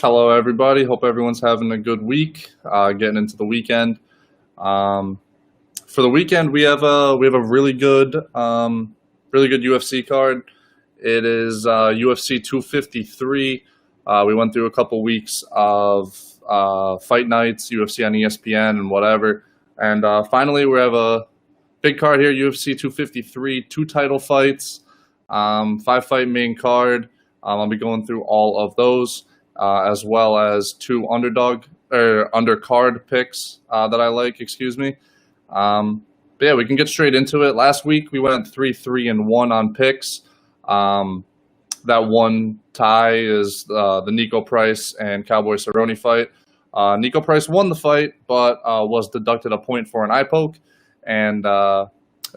Hello, everybody. Hope everyone's having a good week. Getting into the weekend. For the weekend, we have a really good UFC card. It is UFC 253. We went through a couple weeks of fight nights, UFC on ESPN and whatever, and finally we have a big card here. UFC 253, 2 title fights, 5-fight main card. I'll be going through all of those. As well as 2 undercard picks that I like, excuse me. But yeah, we can get straight into it. Last week we went 3-3-1 on picks. That one tie is the Niko Price and Cowboy Cerrone fight. Niko Price won the fight, but was deducted a point for an eye poke and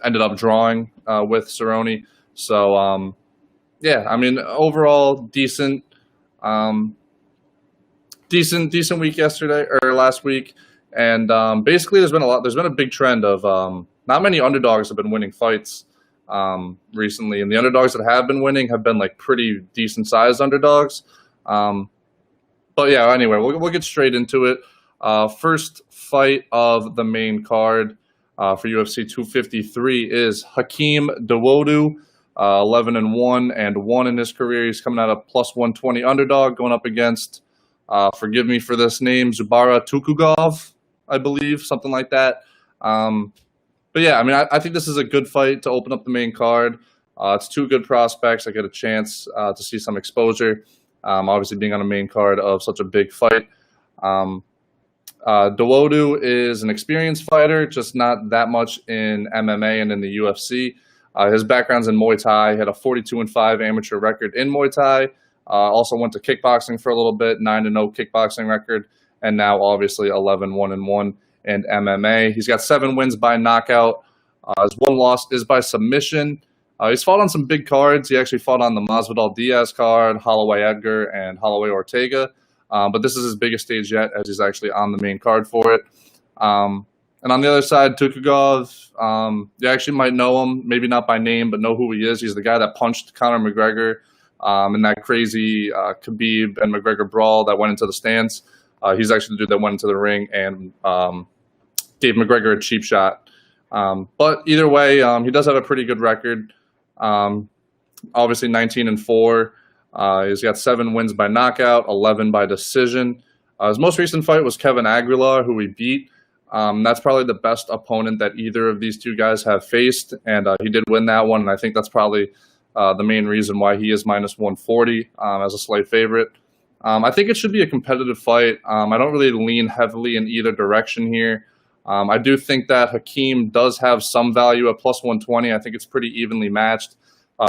ended up drawing with Cerrone. So yeah, I mean, overall decent. Decent week last week, and basically there's been a big trend of not many underdogs have been winning fights recently, and the underdogs that have been winning have been like pretty decent sized underdogs. But yeah, anyway, we'll get straight into it. First fight of the main card for UFC 253 is Hakeem Dawodu, 11-1 and 1 in his career. He's coming out of plus 120 underdog, going up against. Forgive me for this name, Zubaira Tukhugov, I believe, something like that. But yeah, I mean, I think this is a good fight to open up the main card. It's 2 good prospects. I get a chance to see some exposure, obviously being on a main card of such a big fight. Dawodu is an experienced fighter, just not that much in MMA and in the UFC. His background's in Muay Thai. He had a 42-5 amateur record in Muay Thai. Also went to kickboxing for a little bit, 9-0 kickboxing record, and now obviously 11-1-1 in MMA. He's got 7 wins by knockout. His 1 loss is by submission. He's fought on some big cards. He actually fought on the Masvidal Diaz card, Holloway Edgar, and Holloway Ortega. But this is his biggest stage yet, as he's actually on the main card for it. And on the other side, Tukhugov, you actually might know him, maybe not by name, but know who he is. He's the guy that punched Conor McGregor in that crazy Khabib and McGregor brawl that went into the stands. He's actually the dude that went into the ring and gave McGregor a cheap shot. But either way, he does have a pretty good record. Obviously 19-4. He's got 7 wins by knockout, 11 by decision. His most recent fight was Kevin Aguilar, who he beat. That's probably the best opponent that either of these 2 guys have faced, and he did win that one, and I think that's probably the main reason why he is minus 140 as a slight favorite. I think it should be a competitive fight. I don't really lean heavily in either direction here. I do think that Hakeem does have some value at plus 120. I think it's pretty evenly matched.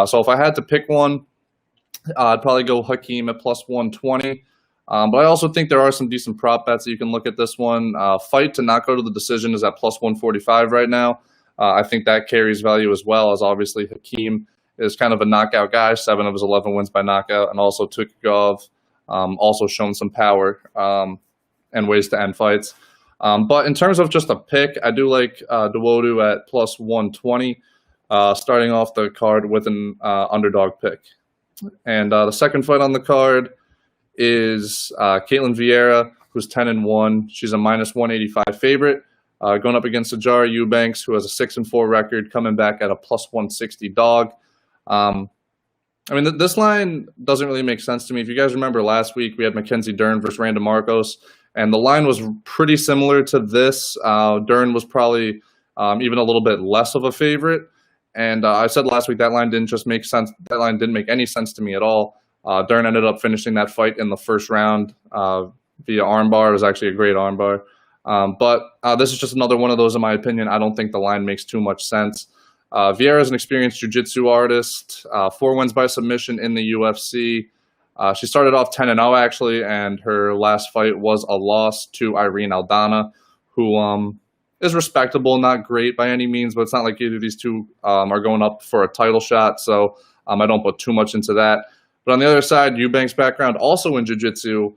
So if I had to pick one, I'd probably go Hakeem at plus 120. But I also think there are some decent prop bets that you can look at this one. Fight to not go to the decision is at plus 145 right now. I think that carries value as well, as obviously Hakeem is kind of a knockout guy. 7 of his 11 wins by knockout, and also Tukhugov also shown some power and ways to end fights. But in terms of just a pick, I do like Dawodu at plus 120, starting off the card with an underdog pick. And the second fight on the card is Caitlyn Vieira, who's 10-1. She's a minus 185 favorite, going up against Ajar Eubanks, who has a 6-4 record, coming back at a plus 160 dog. I mean, this line doesn't really make sense to me. If you guys remember last week, we had Mackenzie Dern versus Randa Marcos, and the line was pretty similar to this. Dern was probably even a little bit less of a favorite. And I said last week that line didn't just make sense. That line didn't make any sense to me at all. Dern ended up finishing that fight in the first round via armbar. It was actually a great armbar. But this is just another one of those, in my opinion. I don't think the line makes too much sense. Vieira is an experienced jiu-jitsu artist, 4 wins by submission in the UFC. She started off 10-0 actually, and her last fight was a loss to Irene Aldana, who is respectable, not great by any means, but it's not like either of these 2 are going up for a title shot, so I don't put too much into that. But on the other side, Eubanks' background also in jiu-jitsu.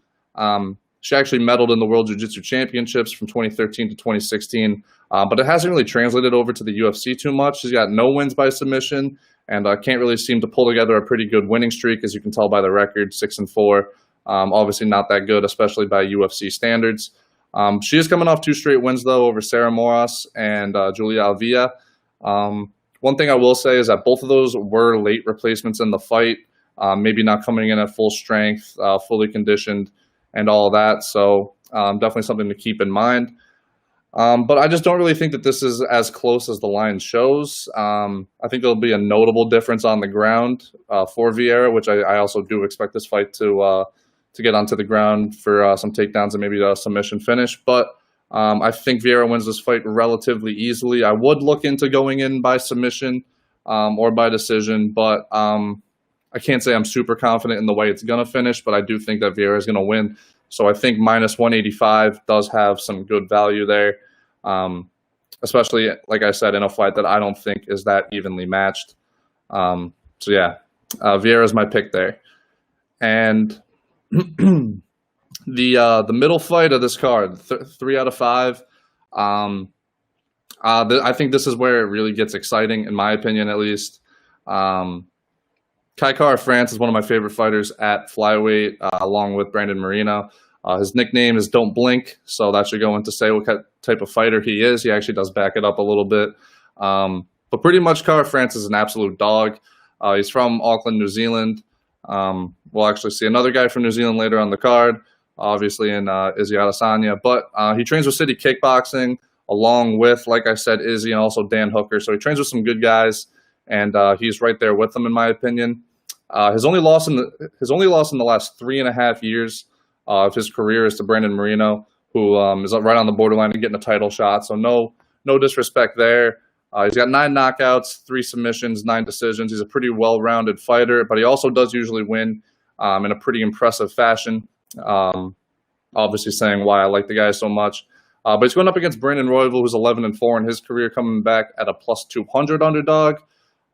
She actually medaled in the World Jiu-Jitsu Championships from 2013 to 2016, but it hasn't really translated over to the UFC too much. She's got no wins by submission and can't really seem to pull together a pretty good winning streak, as you can tell by the record, 6-4. Obviously not that good, especially by UFC standards. She is coming off 2 straight wins, though, over Sarah Moras and Julia Alvia. One thing I will say is that both of those were late replacements in the fight, maybe not coming in at full strength, fully conditioned, and all of that. So definitely something to keep in mind. But I just don't really think that this is as close as the line shows. I think there'll be a notable difference on the ground for Vieira, which I also do expect this fight to get onto the ground for some takedowns and maybe a submission finish. But I think Vieira wins this fight relatively easily. I would look into going in by submission or by decision, but I can't say I'm super confident in the way it's going to finish, but I do think that Vieira is going to win. So I think minus 185 does have some good value there, especially, like I said, in a fight that I don't think is that evenly matched. So yeah, Vieira is my pick there. And the middle fight of this card, 3 out of 5. I think this is where it really gets exciting, in my opinion, at least. KaraFrance is one of my favorite fighters at flyweight, along with Brandon Moreno. His nickname is Don't Blink, so that should go into say what type of fighter he is. He actually does back it up a little bit. But pretty much KaraFrance is an absolute dog. He's from Auckland, New Zealand. We'll actually see another guy from New Zealand later on the card, obviously in Izzy Adesanya. But he trains with City Kickboxing, along with, like I said, Izzy and also Dan Hooker. So he trains with some good guys, and he's right there with them, in my opinion. His only loss in the last 3.5 years of his career is to Brandon Moreno, who is right on the borderline of getting a title shot. So no disrespect there. He's got 9 knockouts, 3 submissions, 9 decisions. He's a pretty well-rounded fighter, but he also does usually win in a pretty impressive fashion. Obviously saying why I like the guy so much. But he's going up against Brandon Royval, who's 11-4 in his career, coming back at a plus 200 underdog.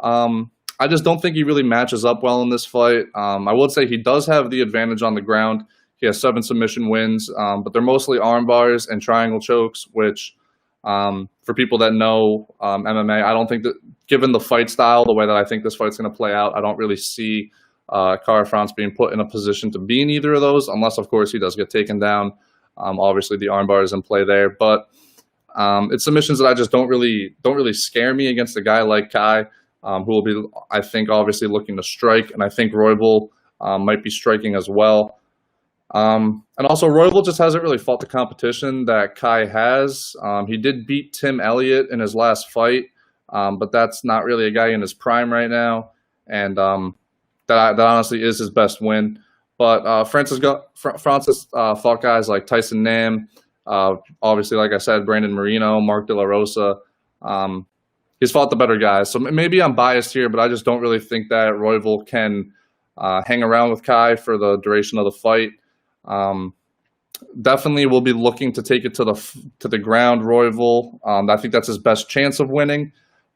I just don't think he really matches up well in this fight. I would say he does have the advantage on the ground. He has 7 submission wins, but they're mostly arm bars and triangle chokes, which for people that know MMA, I don't think that, given the fight style, the way that I think this fight's going to play out, I don't really see KaraFrance being put in a position to be in either of those, unless, of course, he does get taken down. Obviously, the armbar is in play there, but it's submissions that I just don't really scare me against a guy like Kai, who will be, I think, obviously looking to strike, and I think Royval might be striking as well. And also, Royval just hasn't really fought the competition that Kai has. He did beat Tim Elliott in his last fight, but that's not really a guy in his prime right now, and that honestly is his best win. But Francis fought guys like Tyson Nam, obviously, like I said, Brandon Moreno, Mark De La Rosa. He's fought the better guys. So maybe I'm biased here, but I just don't really think that Royval can hang around with Kai for the duration of the fight. Definitely will be looking to take it to the ground, Royval. I think that's his best chance of winning,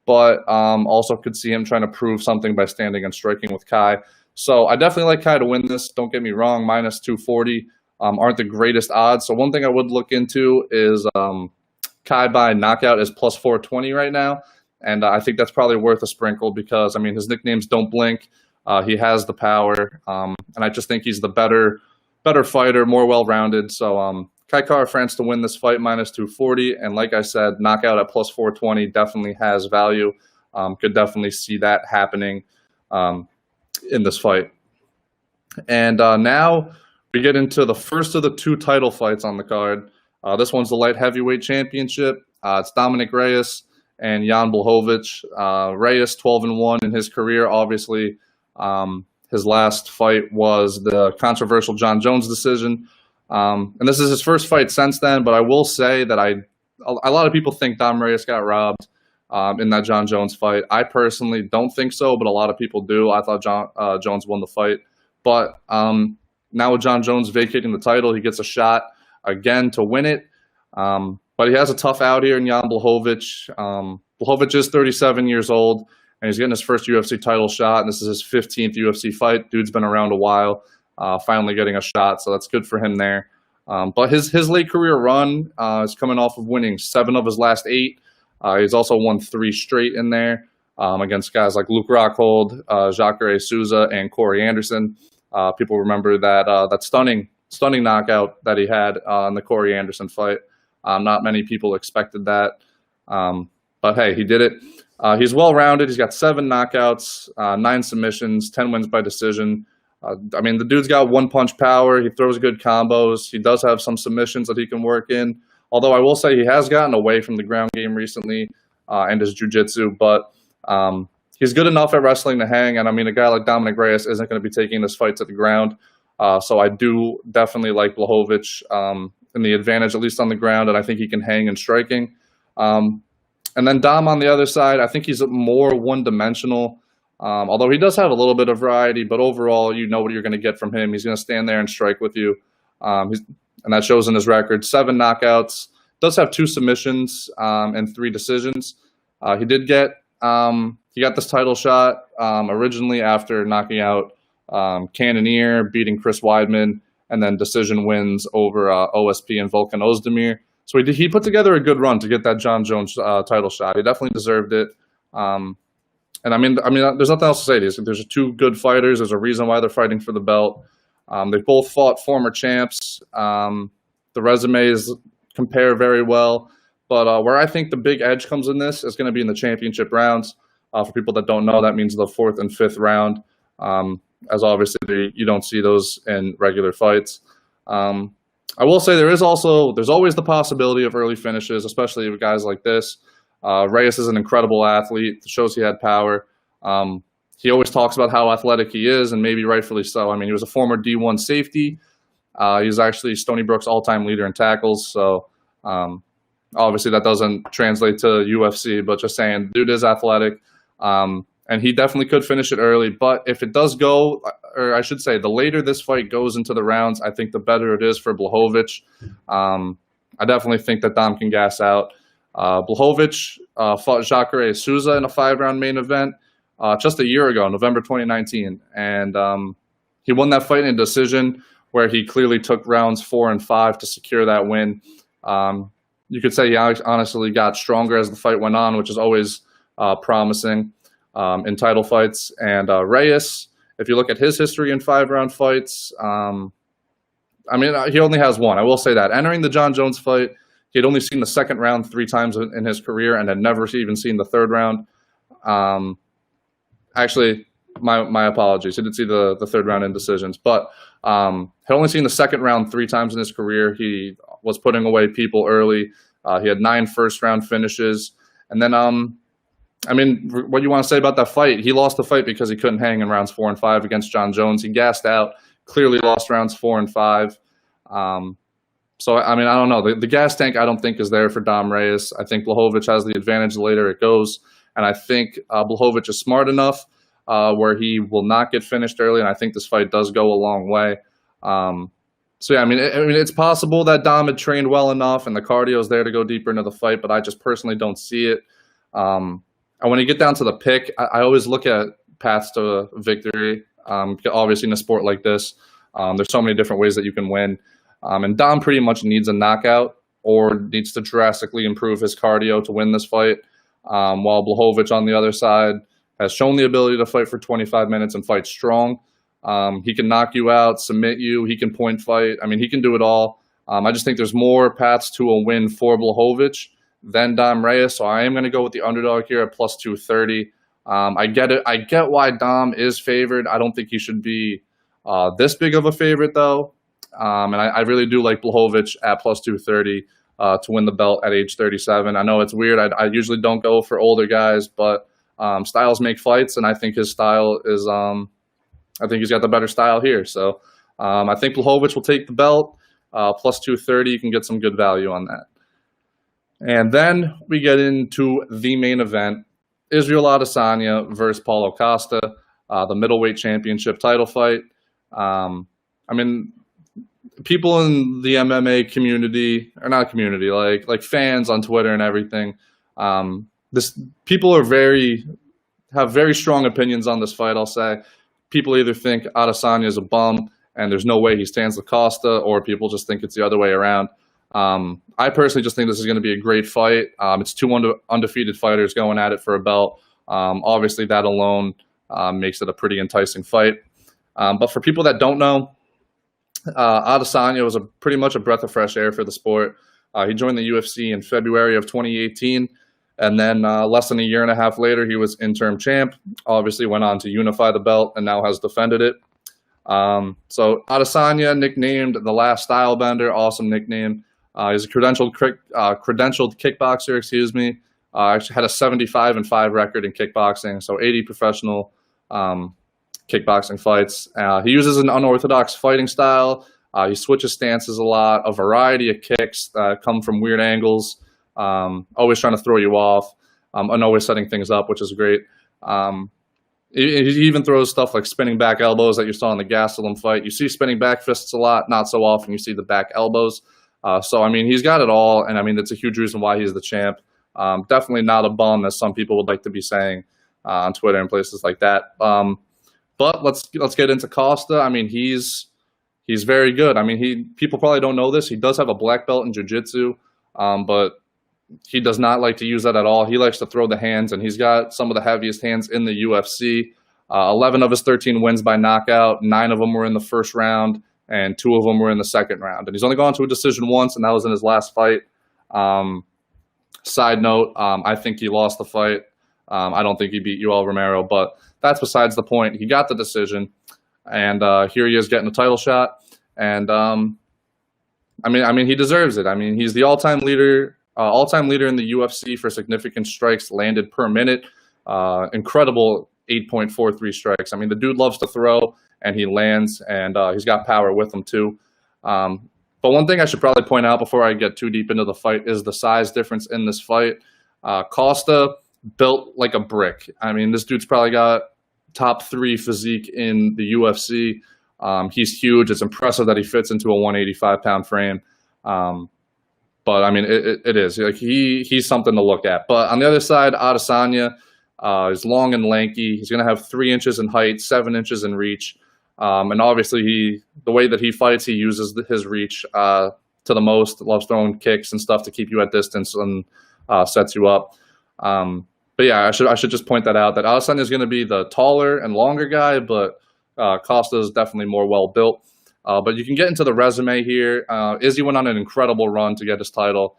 but also could see him trying to prove something by standing and striking with Kai. So I definitely like Kai to win this. Don't get me wrong, minus 240 aren't the greatest odds. So one thing I would look into is Kai by knockout is plus 420 right now, and I think that's probably worth a sprinkle because, I mean, his nickname's Don't Blink. He has the power, and I just think he's the better fighter, more well-rounded. So KaraFrance to win this fight, minus 240. And like I said, knockout at plus 420 definitely has value. Could definitely see that happening in this fight. And now we get into the first of the 2 title fights on the card. This one's the light heavyweight championship. It's Dominick Reyes and Jan Blachowicz. Reyes 12-1 in his career, obviously. His last fight was the controversial Jon Jones decision. And this is his first fight since then, but I will say that a lot of people think Dom Reyes got robbed in that Jon Jones fight. I personally don't think so, but a lot of people do. I thought Jones won the fight. But now with Jon Jones vacating the title, he gets a shot again to win it. But he has a tough out here in Jan Blachowicz. Blachowicz is 37 years old, and he's getting his first UFC title shot, and this is his 15th UFC fight. Dude's been around a while, finally getting a shot, so that's good for him there. But his late career run is coming off of winning 7 of his last 8. He's also won 3 straight in there against guys like Luke Rockhold, Jacare Souza, and Corey Anderson. People remember that stunning knockout that he had in the Corey Anderson fight. Not many people expected that, but hey, he did it. He's well-rounded. He's got 7 knockouts, 9 submissions, 10 wins by decision. I mean, the dude's got one-punch power. He throws good combos. He does have some submissions that he can work in. Although I will say he has gotten away from the ground game recently and his jiu-jitsu, but he's good enough at wrestling to hang. And I mean, a guy like Dominick Reyes isn't going to be taking this fight to the ground. So I do definitely like Blachowicz in the advantage, at least on the ground, and I think he can hang in striking. And then Dom on the other side, I think he's more one-dimensional. Although he does have a little bit of variety, but overall, you know what you're going to get from him. He's going to stand there and strike with you. And that shows in his record. 7 knockouts. Does have 2 submissions and 3 decisions. He did get he got this title shot originally after knocking out Cannonier, beating Chris Weidman, and then decision wins over OSP and Volkan Ozdemir. So he put together a good run to get that Jon Jones title shot. He definitely deserved it. And I mean, there's nothing else to say. There's 2 good fighters. There's a reason why they're fighting for the belt. They both fought former champs. The resumes compare very well. But where I think the big edge comes in this is going to be in the championship rounds. For people that don't know, that means the 4th and 5th round, as obviously you don't see those in regular fights. I will say there's always the possibility of early finishes, especially with guys like this. Reyes is an incredible athlete. It shows he had power. He always talks about how athletic he is, and maybe rightfully so. I mean, he was a former D1 safety. He was actually Stony Brook's all-time leader in tackles. So obviously that doesn't translate to UFC, but just saying, dude is athletic. And he definitely could finish it early. But if it does go, or I should say, the later this fight goes into the rounds, I think the better it is for Blachowicz. I definitely think that Dom can gas out. Blachowicz fought Jacare Souza in a 5-round main event just a year ago, November 2019. And he won that fight in a decision where he clearly took rounds 4 and 5 to secure that win. You could say he honestly got stronger as the fight went on, which is always promising in title fights. And Reyes, if you look at his history in 5-round fights, I mean, he only has 1. I will say that. Entering the Jon Jones fight, he had only seen the 2nd round 3 times in his career and had never even seen the 3rd round. Actually, my apologies. He did see the 3rd round in decisions, but had only seen the 2nd round 3 times in his career. He was putting away people early. He had 9 first-round finishes. And then, I mean, what you want to say about that fight? He lost the fight because he couldn't hang in rounds 4 and 5 against Jon Jones. He gassed out, clearly lost rounds 4 and 5. So, I mean, I don't know. The gas tank, I don't think, is there for Dom Reyes. I think Blachowicz has the advantage the later it goes. And I think Blachowicz is smart enough where he will not get finished early. And I think this fight does go a long way. So, yeah, I mean, it's possible that Dom had trained well enough and the cardio is there to go deeper into the fight, but I just personally don't see it. And when you get down to the pick, I always look at paths to victory. Obviously, in a sport like this, there's so many different ways that you can win. And Dom pretty much needs a knockout or needs to drastically improve his cardio to win this fight. While Blachowicz on the other side has shown the ability to fight for 25 minutes and fight strong. He can knock you out, submit you. He can point fight. I mean, he can do it all. I just think there's more paths to a win for Blachowicz than Dom Reyes. So I am going to go with the underdog here at plus 230. I get it. I get why Dom is favored. I don't think he should be this big of a favorite, though. And I really do like Blachowicz at plus 230 to win the belt at age 37. I know it's weird. I usually don't go for older guys, but styles make fights, and I think his style is I think he's got the better style here. So I think Blachowicz will take the belt. Plus 230, you can get some good value on that. And then we get into the main event, Israel Adesanya versus Paulo Costa, the middleweight championship title fight. I mean, people in the MMA community, or not community, like fans on Twitter and everything, people have very strong opinions on this fight, I'll say. People either think Adesanya is a bum and there's no way he stands the Costa, or people just think it's the other way around. I personally just think this is going to be a great fight. It's 2 undefeated fighters going at it for a belt. Obviously, that alone makes it a pretty enticing fight. But for people that don't know, Adesanya was pretty much a breath of fresh air for the sport. He joined the UFC in February of 2018, and then less than a year and a half later, he was interim champ. Obviously went on to unify the belt and now has defended it. So Adesanya, nicknamed the Last Stylebender, awesome nickname. He's a credentialed kickboxer, excuse me. Actually had a 75-5 record in kickboxing, so 80 professional kickboxing fights. He uses an unorthodox fighting style. He switches stances a lot, a variety of kicks that come from weird angles, always trying to throw you off, and always setting things up, which is great. He even throws stuff like spinning back elbows that you saw in the Gastelum fight. You see spinning back fists a lot, not so often you see the back elbows. So, I mean, he's got it all, and, I mean, that's a huge reason why he's the champ. Definitely not a bum, as some people would like to be saying on Twitter and places like that. But let's get into Costa. I mean, he's very good. I mean, people probably don't know this. He does have a black belt in jiu-jitsu, but he does not like to use that at all. He likes to throw the hands, and he's got some of the heaviest hands in the UFC. 11 of his 13 wins by knockout. 9 of them were in the first round, and 2 of them were in the second round. And he's only gone to a decision once, and that was in his last fight. Side note, I think he lost the fight. I don't think he beat Yoel Romero, but that's besides the point. He got the decision, and here he is getting a title shot. And I mean, he deserves it. I mean, he's the all-time leader in the UFC for significant strikes landed per minute. Incredible 8.43 strikes. I mean, the dude loves to throw, and he lands, and he's got power with him too. But one thing I should probably point out before I get too deep into the fight is the size difference in this fight. Costa built like a brick. I mean, this dude's probably got top 3 physique in the UFC. He's huge. It's impressive that he fits into a 185-pound frame. But I mean, it is like he's something to look at. But on the other side, Adesanya is long and lanky. He's going to have 3 inches in height, 7 inches in reach. And obviously, the way that he fights, he uses his reach to the most. Loves throwing kicks and stuff to keep you at distance and sets you up. But yeah, I should just point that out, that Adesanya is going to be the taller and longer guy, but Costa is definitely more well built. But you can get into the resume here. Izzy went on an incredible run to get his title.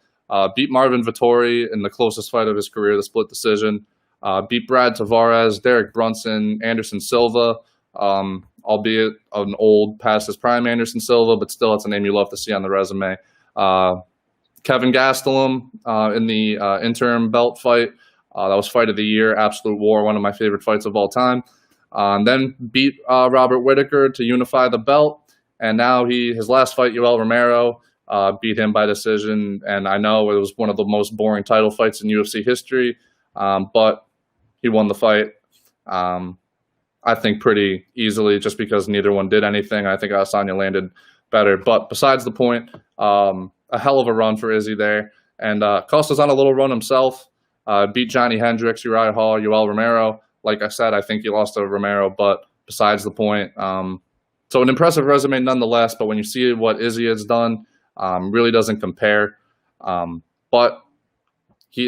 Beat Marvin Vettori in the closest fight of his career, the split decision. Beat Brad Tavares, Derek Brunson, Anderson Silva. Albeit an old past his prime Anderson Silva, but still it's a name you love to see on the resume. Kevin Gastelum in the interim belt fight. That was fight of the year, absolute war, one of my favorite fights of all time. Then beat Robert Whittaker to unify the belt. And now his last fight, Yoel Romero, beat him by decision. And I know it was one of the most boring title fights in UFC history, but he won the fight. I think pretty easily, just because neither one did anything. I think Adesanya landed better. But besides the point, a hell of a run for Izzy there. And Costa's on a little run himself. Beat Johnny Hendricks, Uriah Hall, Yoel Romero. Like I said, I think he lost to Romero, but besides the point. So an impressive resume nonetheless, but when you see what Izzy has done, really doesn't compare. But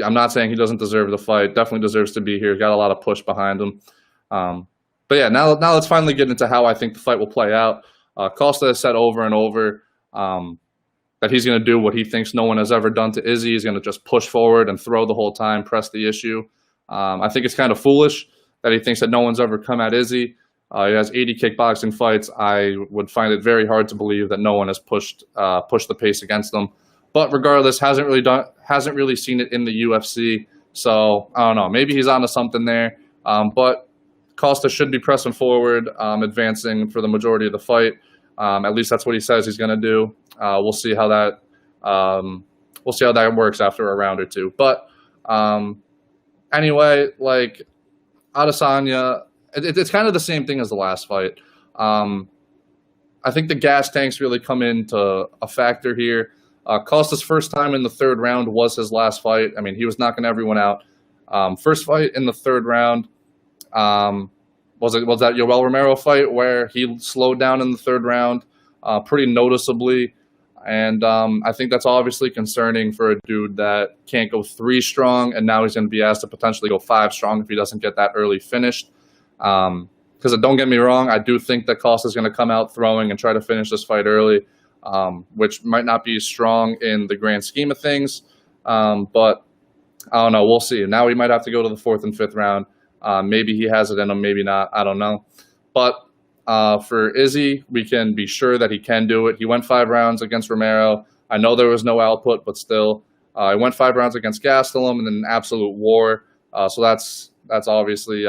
I'm not saying he doesn't deserve the fight. Definitely deserves to be here. Got a lot of push behind him. But yeah, now let's finally get into how I think the fight will play out. Costa has said over and over that he's going to do what he thinks no one has ever done to Izzy. He's going to just push forward and throw the whole time, press the issue. I think it's kind of foolish that he thinks that no one's ever come at Izzy. He has 80 kickboxing fights. I would find it very hard to believe that no one has pushed the pace against him. But regardless, hasn't really seen it in the UFC. So I don't know. Maybe he's onto something there. But Costa should be pressing forward, advancing for the majority of the fight. At least that's what he says he's going to do. We'll see how that works after a round or two. But anyway, like Adesanya, it's kind of the same thing as the last fight. I think the gas tanks really come into a factor here. Costa's first time in the third round was his last fight. I mean, he was knocking everyone out. First fight in the third round. Was that Yoel Romero fight where he slowed down in the third round pretty noticeably, and I think that's obviously concerning for a dude that can't go 3 strong, and now he's going to be asked to potentially go 5 strong if he doesn't get that early finished. Because because don't get me wrong, I do think that Costa is going to come out throwing and try to finish this fight early, which might not be strong in the grand scheme of things. But I don't know. We'll see. Now we might have to go to the 4th and 5th round. Maybe he has it in him, maybe not. I don't know. But for Izzy, we can be sure that he can do it. He went 5 rounds against Romero. I know there was no output, but still. He went 5 rounds against Gastelum and then an absolute war. So that's obviously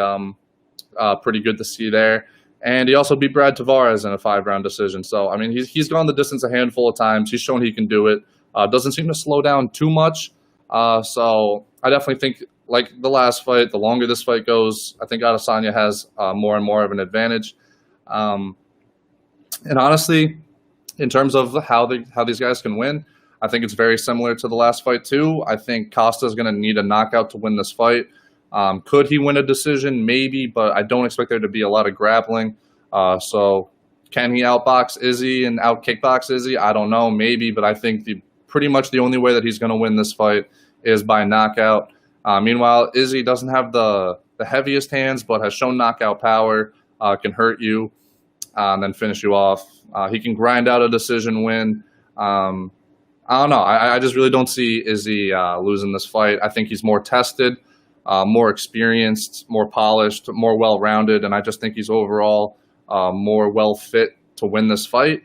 pretty good to see there. And he also beat Brad Tavares in a 5-round decision. So, I mean, he's gone the distance a handful of times. He's shown he can do it. Doesn't seem to slow down too much. So I definitely think, like the last fight, the longer this fight goes, I think Adesanya has more and more of an advantage. And honestly, in terms of how these guys can win, I think it's very similar to the last fight too. I think Costa is going to need a knockout to win this fight. Could he win a decision? Maybe, but I don't expect there to be a lot of grappling. So can he outbox Izzy and out-kickbox Izzy? I don't know, maybe, but I think pretty much the only way that he's going to win this fight is by knockout. Meanwhile, Izzy doesn't have the heaviest hands, but has shown knockout power, can hurt you, and then finish you off. He can grind out a decision win. I don't know. I just really don't see Izzy losing this fight. I think he's more tested, more experienced, more polished, more well-rounded, and I just think he's overall more well-fit to win this fight.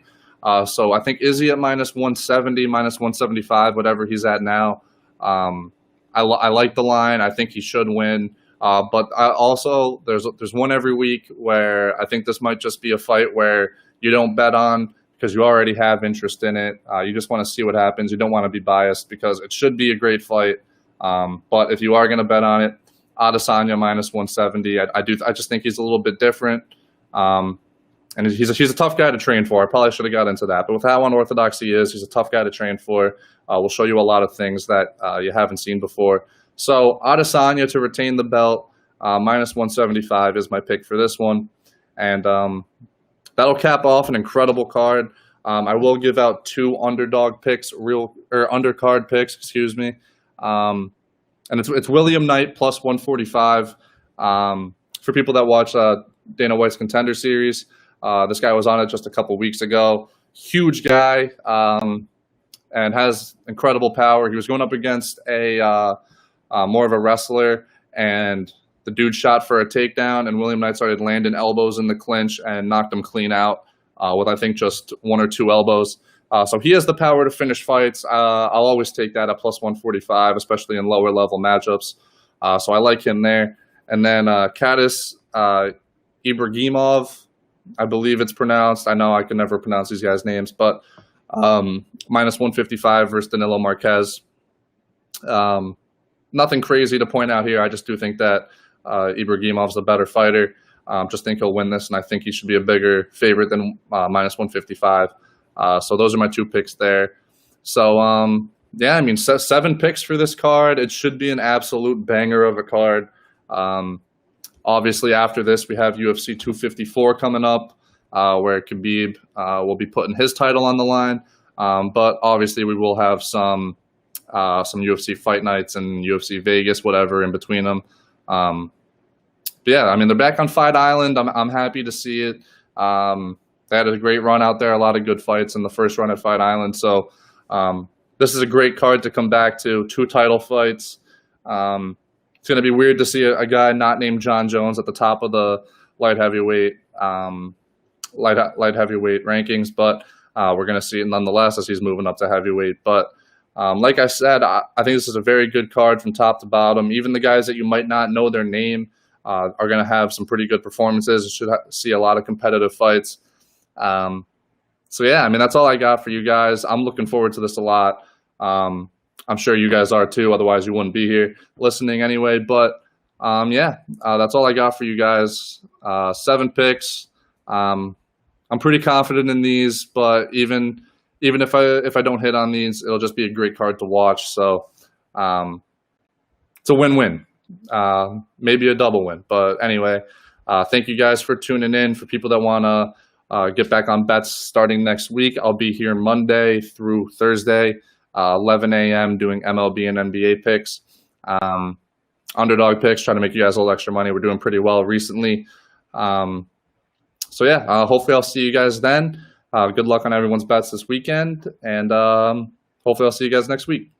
So I think Izzy at -170, -175, whatever he's at now. I like the line. I think he should win. But also, there's one every week where I think this might just be a fight where you don't bet on because you already have interest in it. You just want to see what happens. You don't want to be biased because it should be a great fight. But if you are going to bet on it, Adesanya -170. I just think he's a little bit different. And he's a tough guy to train for. I probably should have got into that. But with how unorthodox he is, he's a tough guy to train for. We'll show you a lot of things that you haven't seen before. So Adesanya to retain the belt, -175 is my pick for this one. And that'll cap off an incredible card. I will give out 2 underdog picks, undercard picks, excuse me. And it's William Knight +145. For people that watch Dana White's Contender Series, this guy was on it just a couple weeks ago. Huge guy, and has incredible power. He was going up against more of a wrestler, and the dude shot for a takedown, and William Knight started landing elbows in the clinch and knocked him clean out with, I think, just 1 or 2 elbows. So he has the power to finish fights. I'll always take that at +145, especially in lower level matchups. So I like him there. And then Kadis Ibrahimov, I believe it's pronounced. I know I can never pronounce these guys' names, but -155 versus Danilo Marquez. Nothing crazy to point out here. I just do think that Ibrahimov's a better fighter. Just think he'll win this, and I think he should be a bigger favorite than -155. So those are my 2 picks there. So, yeah, I mean, 7 picks for this card. It should be an absolute banger of a card. Obviously, after this, we have UFC 254 coming up, where Khabib will be putting his title on the line. But obviously, we will have some UFC fight nights and UFC Vegas, whatever, in between them. But yeah, I mean, they're back on Fight Island. I'm happy to see it. They had a great run out there, a lot of good fights in the first run at Fight Island. So this is a great card to come back to. 2 title fights. It's going to be weird to see a guy not named John Jones at the top of the light heavyweight rankings, but we're going to see it nonetheless as he's moving up to heavyweight. But like I said, I think this is a very good card from top to bottom. Even the guys that you might not know their name are going to have some pretty good performances. You should see a lot of competitive fights. So yeah, I mean, that's all I got for you guys. I'm looking forward to this a lot. I'm sure you guys are too. Otherwise, you wouldn't be here listening anyway. But yeah, that's all I got for you guys. 7 picks. I'm pretty confident in these, but even if I don't hit on these, it'll just be a great card to watch. So it's a win-win, maybe a double win. But anyway, thank you guys for tuning in. For people that want to get back on bets starting next week, I'll be here Monday through Thursday, 11 a.m. doing MLB and NBA picks, underdog picks, trying to make you guys a little extra money. We're doing pretty well recently. So yeah, hopefully I'll see you guys then. Good luck on everyone's bets this weekend, and hopefully I'll see you guys next week.